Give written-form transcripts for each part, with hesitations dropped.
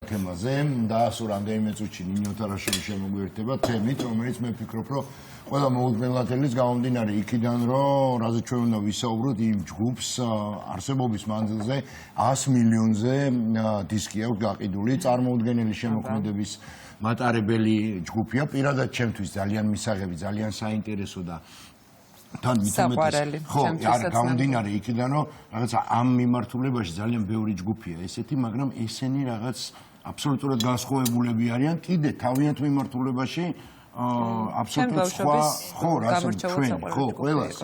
თემაზე და ასო რამდენიმე წუთში ნინო თარაშელი შემოგვიერთება თემით, რომელიც მე ვფიქრობ, რომ ყველა მოუწმენლათელის გამომდინარე იქიდან, რომ რაზე ჩვენ უნდა ვისაუბროთ იმ ჯგუფს არსებობის მანძილზე 100 მილიონზე დისკი აქვს გაყიდული, წარმოუდგენელი შემოქმედების მატარებელი ჯგუფია, პირადად ჩემთვის ძალიან მისაღები, ძალიან საინტერესო და თან მithumetes ხო, არ გამომდინარე იქიდან, რომ რაღაცა ამ მიმართულებაში ძალიან ბევრი ჯგუფია ესეთი, მაგრამ ესენი რაღაც აბსოლუტურად განსხვავებულები არიან, კიდე თავიანთ მიმართულებაში აბსოლუტურად სხვა, ხო, რასაც ჩვენ, ხო, ყველას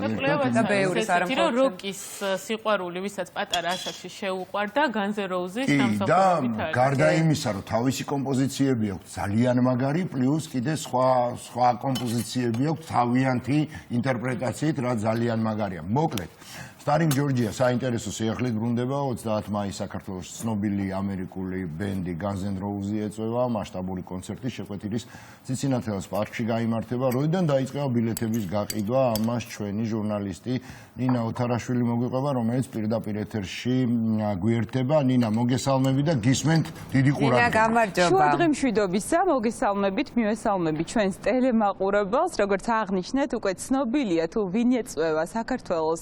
და ბევრის არ ამხოლოდ როკის სიყვარული, ვისაც პატარა ასაკში შეუყვარდა, განზე როუზის დამსახურებით არის. გარდა იმისა, რომ თავისი კომპოზიციები აქვს ძალიან მაგარი, პლუს კიდე სხვა კომპოზიციები აქვს თავიანთი ინტერპრეტაციით, რაც ძალიან მაგარია. მოკლედ, Starring Georgia საინტერესო სიახლით ბრუნდება 30 მაისს საქართველოს ცნობილი ამერიკული ბენდი Guns N' Roses ეწევა მასშტაბური კონცერტი შეკვეთილის ციცინათელას პარკში გაიმართება. როდიდან დაიწყება ბილეთების გაყიდვა, ამას ჩვენი ჟურნალისტი ნინა ოთარაშვილი მოგვიყვება, რომელიც პირდაპირ ეთერში გვიერთება. ნინა, მოგესალმები და გისმენთ დიდი ყურადღება. ნინა, გამარჯობა. შუადღე მშვიდობისა, მოგესალმებით, მივესალმებით ჩვენს ტელემაყურებელს, როგორც აღნიშნეთ, უკვე ცნობილია თუ ვინ ეწევა საქართველოს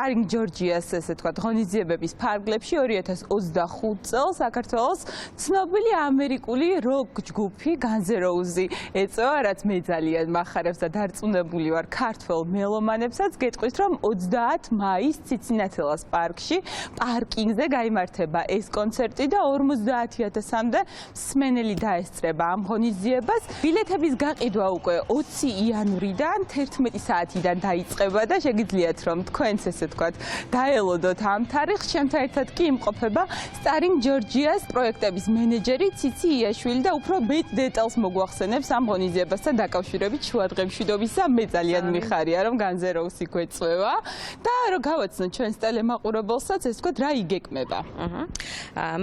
Starring Georgia's ესე თქვა ღონისძიებების ფარგლებში 2025 წელს საქართველოს ცნობილი ამერიკული როკ ჯგუფი Guns N' Roses ეწევა, რაც მე ძალიან მახარებს და დარწმუნებული ვარ ქართველ მელომანებსაც გეტყვით, რომ 30 მაისს ციცინათელას პარკში პარკინგზე გაიმართება ეს კონცერტი და 50,000-მდე მსმენელი დაესწრება ამ ღონისძიებას. ბილეთების გაყიდვა უკვე 20 იანვრიდან 11 საათიდან დაიწყება და შეგიძლიათ რომ თქვენც ესე თქვათ დაელოდოთ ამ თარიღს. ჩემთან ერთად კი იმყოფება Starring Georgia's პროექტების მენეჯერი ციცი იაშვილი და უფრო მეტ დეტალს მოგვახსენებს ამ ღონისძიებასთან დაკავშირებით შუადღე მშვიდობისა. მე ძალიან მიხარია რომ Guns N' Roses გვეწევა და რომ გავაცნოთ ჩვენს ტელემაყურებელსაც ეს თქვათ რა იგეკმება.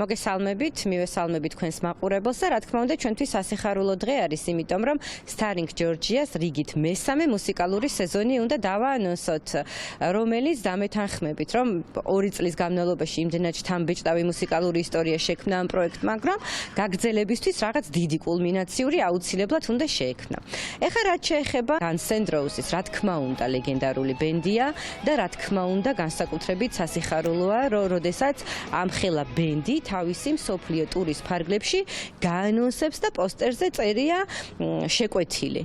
მოგესალმებით, მივესალმებით თქვენს მაყურებელს და რა თქმა უნდა ჩვენთვის სასიხარულო დღე არის, იმიტომ რომ Starring Georgia's რიგით მესამე მუსიკალური სეზონი უნდა დავაანონსოთ, რომელიც დამეთანხმებით, რომ 2 წლის განმავლობაში იმდენად შთამბეჭდავი მუსიკალური ისტორია შექმნა ამ პროექტ, მაგრამ გაგრძელებისთვის რაღაც დიდი კულმინაციური აუცილებლად უნდა შეექმნა. ეხლა რაც შეეხება Guns N' Roses, რა თქმა უნდა ლეგენდარული ბენდია და რა თქმა უნდა განსაკუთრებით სასიხარულოა, რომ როდესაც ამხელა ბენდი თავისი მსოფლიო ტურის ფარგლებში გაანონსებს და პოსტერზე წერია შეკვეთილი.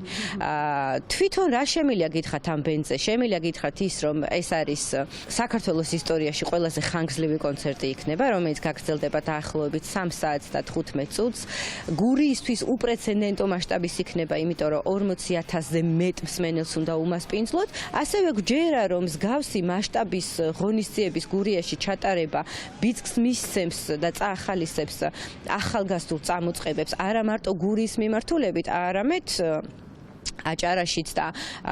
თვითონ რა შემიძლია გითხრათ ამ ბენდზე? შემიძლია გითხრათ ის, რომ ეს არის საქართველოს ისტორიაში ყველაზე ხანგრძლივი კონცერტი იქნება, რომელიც გაგრძელდება დაახლოებით 3 საათს და 15 წუთს. გურიისთვის უპრეცედენტო მასშტაბის იქნება, იმიტომ რომ 40,000-ზე მეტ მსმენელს უნდა უმასპინძლოთ. ასევე გვჯერა, რომ მსგავსი მასშტაბის ღონისძიების გურიაში ჩატარება ბიძგს მისცემს და წაახალისებს ახალგაზრდულ წამოწყებებს არა მარტო გურიის მიმართულებით, არამედ აჭარაშიც და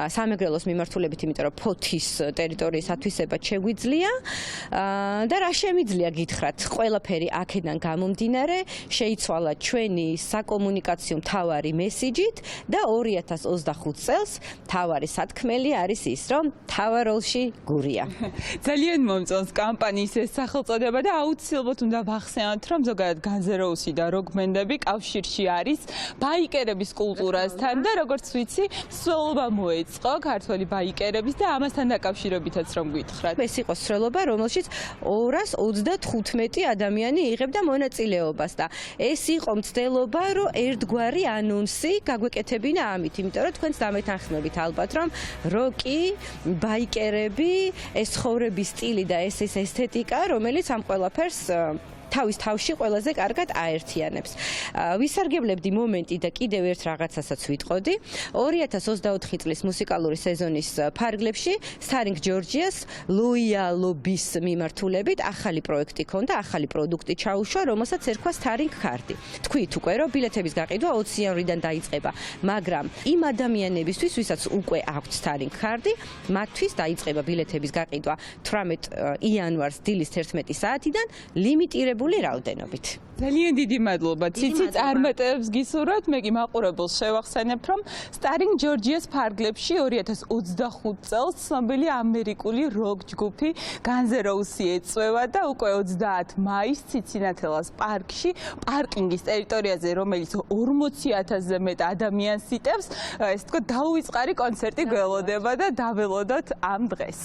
სამეგრელოს მიმართულებით, იმიტომ რომ ფოთის ტერიტორიის ათვისება შეგვიძლია და რა შემიძლია გითხრათ, ყველაფერი აქედან გამომდინარე შეიცვალა ჩვენი საკომუნიკაციო მთავარი მესიჯით და 2025 წელს მთავარი სათქმელი არის ის, რომ მთავარ როლში გურია. ძალიან მომწონს კამპანიის ეს სახელწოდება და აუცილებლად უნდა ვახსენოთ, რომ ზოგადად Guns N' Roses და როკ ბენდები კავშირში არის ბაიკერების კულტურასთან და როგორც ვიცი სრულობა მოეწყო ქართველი ბაიკერების და ამასთან დაკავშირებითაც რომ გითხრათ. ეს იყო სრულობა, რომელშიც 235 ადამიანი იღებდა მონაწილეობას და ეს იყო მცდელობა, რომ ერთგვარი ანონსი გაგვეკეთებინა ამით, იმიტომ რომ თქვენს დამეთანხმებით ალბათ, რომ როკი, ბაიკერები, ეს ცხოვრების სტილი და ეს ესთეტიკა, რომელიც ამ ყველაფერს თავის თავში ყველაზე კარგად აერთიანებს. ვისარგებლებდი მომენტი და კიდევ ერთ რაღაცასაც ვიტყოდი. 2024 წლის მუსიკალური სეზონის ფარგლებში Starring Georgia's ლოიალობის მიმართულებით ახალი პროექტი ქონდა, ახალი პროდუქტი ჩაუშვა, რომელსაც ერქვა Starring Card-ი. თქვით უკვე, რომ ბილეთების გაყიდვა 20 იანვრიდან დაიწყება, მაგრამ იმ ადამიანებისთვის, ვისაც უკვე აქვთ Starring Card-ი, მათთვის დაიწყება ბილეთების გაყიდვა 18 იანვარს დილის 11 საათიდან ლიმიტირებული მიღებული რაოდენობით. ძალიან დიდი მადლობა. ციცი წარმატებებს გისურვებთ. მე კი მაყურებელს შევახსენებ, რომ Starring Georgia-ს ფარგლებში 2025 წელს ცნობილი ამერიკული როკ ჯგუფი Guns N' Roses ეწვევა და უკვე 30 მაისს ციცინათელას პარკში, პარკინგის ტერიტორიაზე, რომელიც 40,000-ზე მეტ ადამიანს იტევს, ესე თქვა დაუვიწყარი კონცერტი გველოდება და დაველოდოთ ამ დღეს.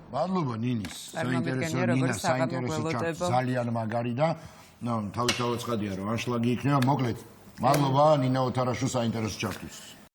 მადლობა ნინის. საინტერესო ჩარტი, ძალიან მაგარი და თავის თავად ცხადია რომ ანშლაგი იქნება. მოკლედ, მადლობა ნინა ოთარაშვილს საინტერესო ჩარტისთვის.